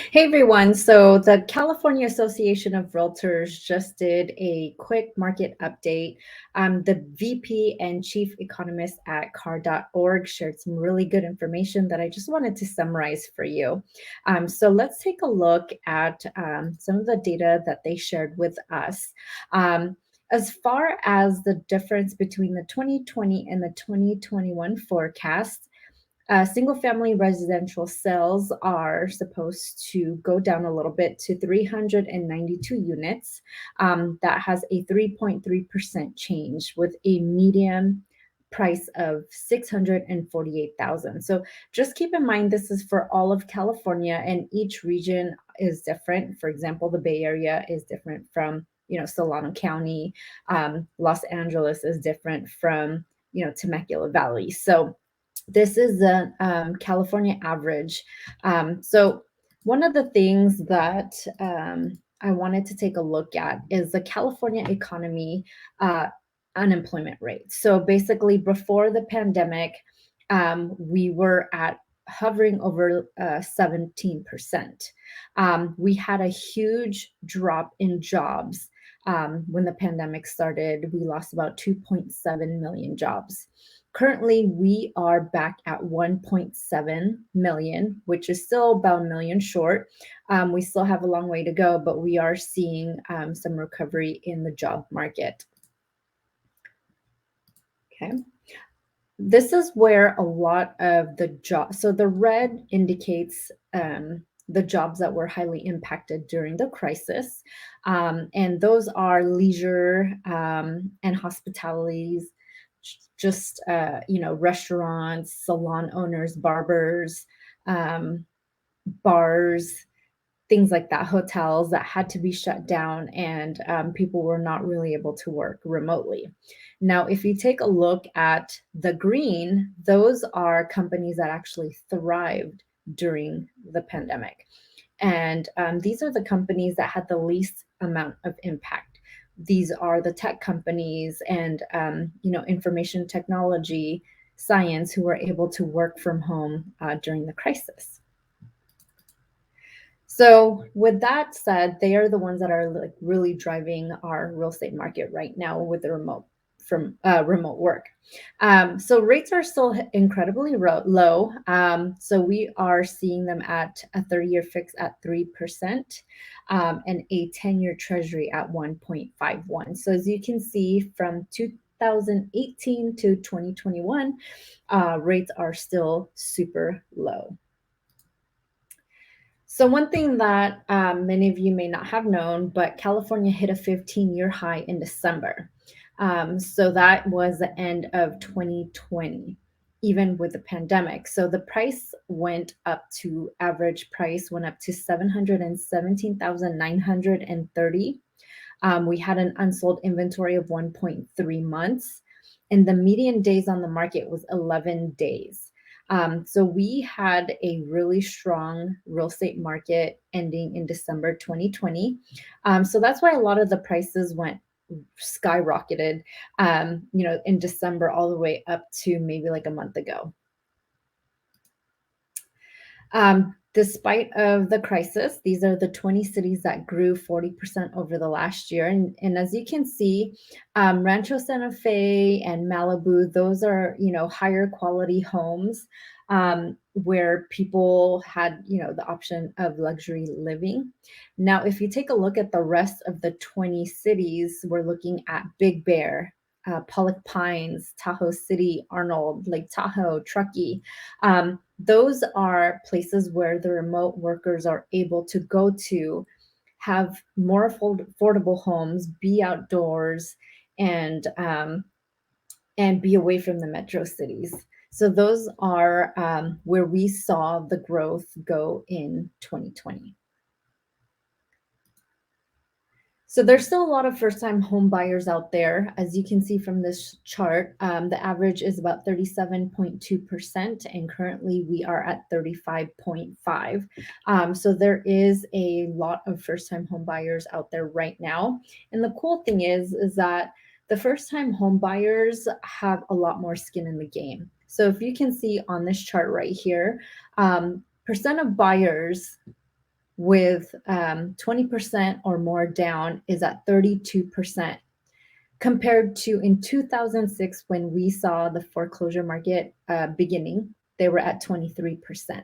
Hey everyone. So the California Association of Realtors just did a quick market update. The VP and Chief Economist at car.org shared some really good information that I just wanted to summarize for you. So let's take a look at some of the data that they shared with us. As far as the difference between the 2020 and the 2021 forecast, single family residential sales are supposed to go down a little bit to 392 units. That has a 3.3% change with a median price of 648,000. So just keep in mind this is for all of California and each region is different. For example, the Bay Area is different from Solano County. Los Angeles is different from Temecula Valley. So this is the California average. So one of the things that I wanted to take a look at is the California economy unemployment rate. So basically, before the pandemic, we were at hovering over 17%. We had a huge drop in jobs. When the pandemic started, we lost about 2.7 million jobs. Currently, we are back at 1.7 million, which is still about a million short. We still have a long way to go, but we are seeing some recovery in the job market. Okay. This is where a lot of the jobs, so the red indicates the jobs that were highly impacted during the crisis. And those are leisure and hospitalities, just restaurants, salon owners, barbers, bars, things like that, hotels that had to be shut down, and people were not really able to work remotely. Now, if you take a look at the green, those are companies that actually thrived during the pandemic. And these are the companies that had the least amount of impact. These are the tech companies and information technology, science, who were able to work from home during the crisis. So with that said, they are the ones that are like really driving our real estate market right now with the remote work. So rates are still incredibly low. So we are seeing them at a 30-year fix at 3%, and a 10-year treasury at 1.51. So as you can see, from 2018 to 2021, rates are still super low. So one thing that many of you may not have known, but California hit a 15-year high in December. So that was the end of 2020, even with the pandemic. So the price went up to, average price went up to 717,930. We had an unsold inventory of 1.3 months, and the median days on the market was 11 days. So we had a really strong real estate market ending in December 2020. So that's why a lot of the prices went skyrocketed, in December all the way up to maybe like a month ago. Despite of the crisis, these are the 20 cities that grew 40% over the last year. And as you can see, Rancho Santa Fe and Malibu, those are, higher quality homes where people had, the option of luxury living. Now, if you take a look at the rest of the 20 cities, we're looking at Big Bear, Pollock Pines, Tahoe City, Arnold, Lake Tahoe, Truckee. Those are places where the remote workers are able to go to, have more affordable homes, be outdoors, and be away from the metro cities. So those are where we saw the growth go in 2020. So there's still a lot of first-time home buyers out there. As you can see from this chart, the average is about 37.2%, and currently we are at 35.5%. So there is a lot of first-time home buyers out there right now. And the cool thing is that the first-time home buyers have a lot more skin in the game. So if you can see on this chart right here, percent of buyers with 20% or more down is at 32%, compared to in 2006 when we saw the foreclosure market beginning, they were at 23%.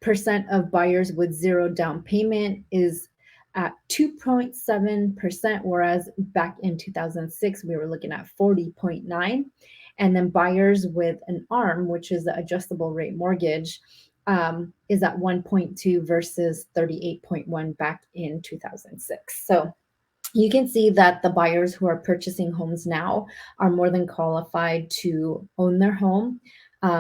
Percent of buyers with zero down payment is at 2.7%, whereas back in 2006 we were looking at 40.9. And then buyers with an ARM, which is the adjustable rate mortgage, is at 1.2 versus 38.1 back in 2006. So you can see that the buyers who are purchasing homes now are more than qualified to own their home.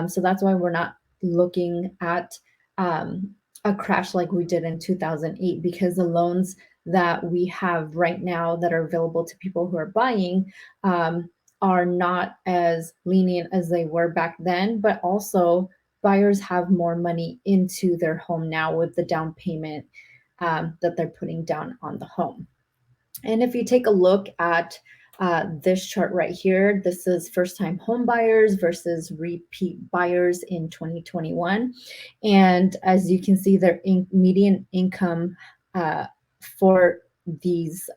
So that's why we're not looking at a crash like we did in 2008, because the loans that we have right now that are available to people who are buying are not as lenient as they were back then, but also buyers have more money into their home now with the down payment that they're putting down on the home. And if you take a look at this chart right here, this is first-time home buyers versus repeat buyers in 2021. And as you can see, their median income for these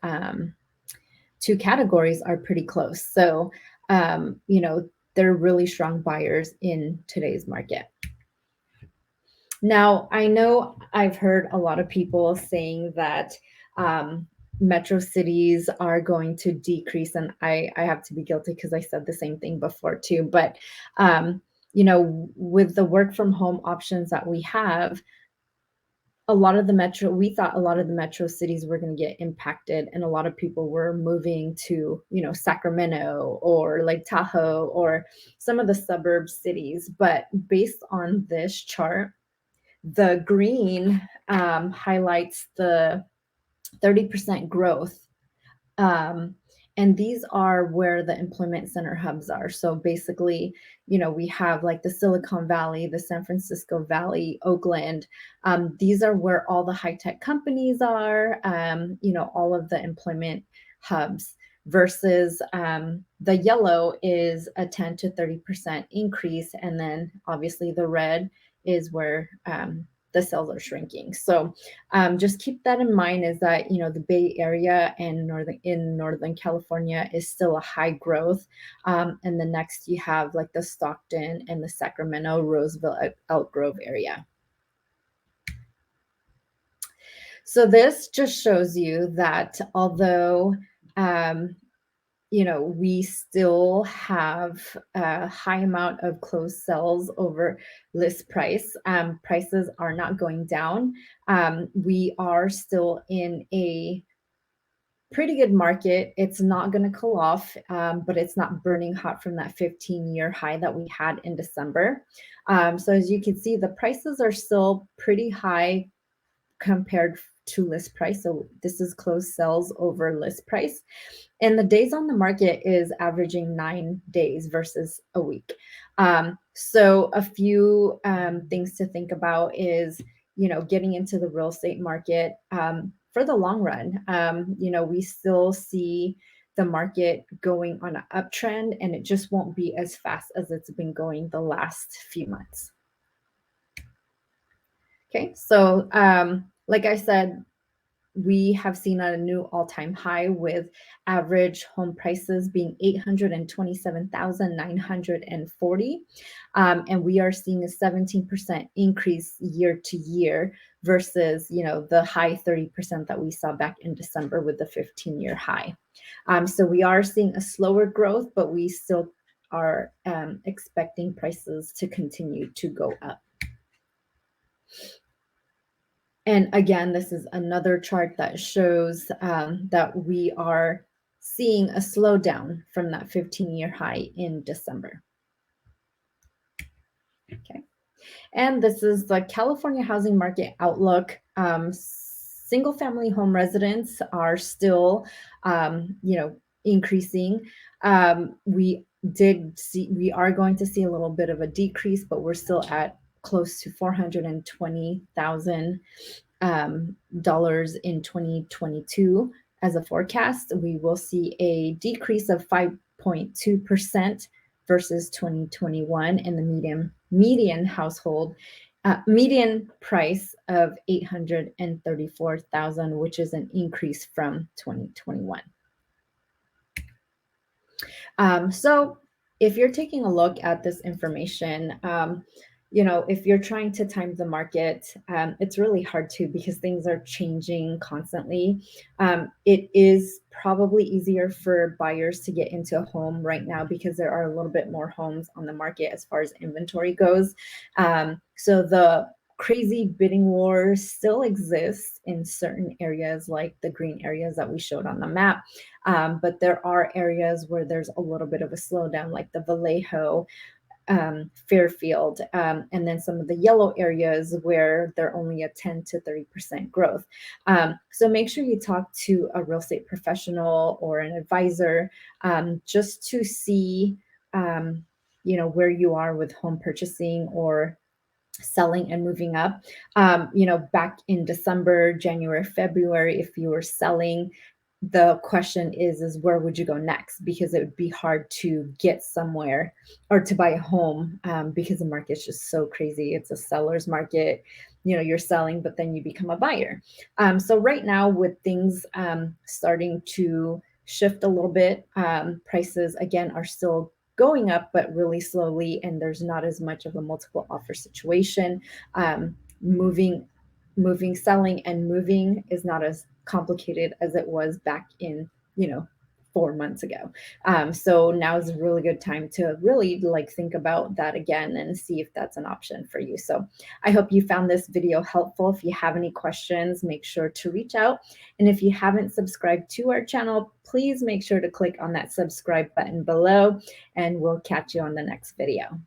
two categories are pretty close. So, they're really strong buyers in today's market. Now, I know I've heard a lot of people saying that metro cities are going to decrease, and I have to be guilty because I said the same thing before too. But with the work from home options that we have, we thought a lot of the metro cities were going to get impacted, and a lot of people were moving to Sacramento or Lake Tahoe or some of the suburb cities. But based on this chart, the green highlights the 30% growth. And these are where the employment center hubs are. So basically, we have like the Silicon Valley, the San Francisco Valley, Oakland. These are where all the high-tech companies are, all of the employment hubs, versus the yellow is a 10 to 30% increase. And then obviously the red is where the cells are shrinking. So just keep that in mind, is that, the Bay Area and Northern California is still a high growth. And the next you have like the Stockton and the Sacramento, Roseville, Elk Grove area. So this just shows you that although we still have a high amount of closed sales over list price. Prices are not going down. We are still in a pretty good market. It's not going to cool off, but it's not burning hot from that 15-year high that we had in December. So as you can see, the prices are still pretty high compared to list price. So this is closed sales over list price. And the days on the market is averaging 9 days versus a week. So a few things to think about is, getting into the real estate market for the long run. We still see the market going on an uptrend, and it just won't be as fast as it's been going the last few months. Okay, so like I said, we have seen a new all-time high with average home prices being $827,940. And we are seeing a 17% increase year to year versus, the high 30% that we saw back in December with the 15-year high. So we are seeing a slower growth, but we still are expecting prices to continue to go up. And again, this is another chart that shows that we are seeing a slowdown from that 15-year high in December. Okay. And this is the California housing market outlook. Single-family home residents are still, increasing. We are going to see a little bit of a decrease, but we're still at close to $420,000 in 2022 as a forecast. We will see a decrease of 5.2% versus 2021, and the median household median price of 834,000, which is an increase from 2021. So if you're taking a look at this information, if you're trying to time the market, it's really hard to, because things are changing constantly. It is probably easier for buyers to get into a home right now because there are a little bit more homes on the market as far as inventory goes. So the crazy bidding war still exists in certain areas, like the green areas that we showed on the map. But there are areas where there's a little bit of a slowdown, like the Vallejo, Fairfield, and then some of the yellow areas where they're only a 10 to 30% growth. So make sure you talk to a real estate professional or an advisor, just to see, where you are with home purchasing or selling and moving up. Back in December, January, February, if you were selling, the question is where would you go next? Because it would be hard to get somewhere or to buy a home, because the market's just so crazy. It's a seller's market. You're selling, but then you become a buyer. So right now, with things starting to shift a little bit, prices again are still going up, but really slowly, and there's not as much of a multiple offer situation. Moving, selling, and moving is not as complicated as it was back in, 4 months ago. So now is a really good time to really think about that again and see if that's an option for you. So I hope you found this video helpful. If you have any questions, make sure to reach out. And if you haven't subscribed to our channel, please make sure to click on that subscribe button below, and we'll catch you on the next video.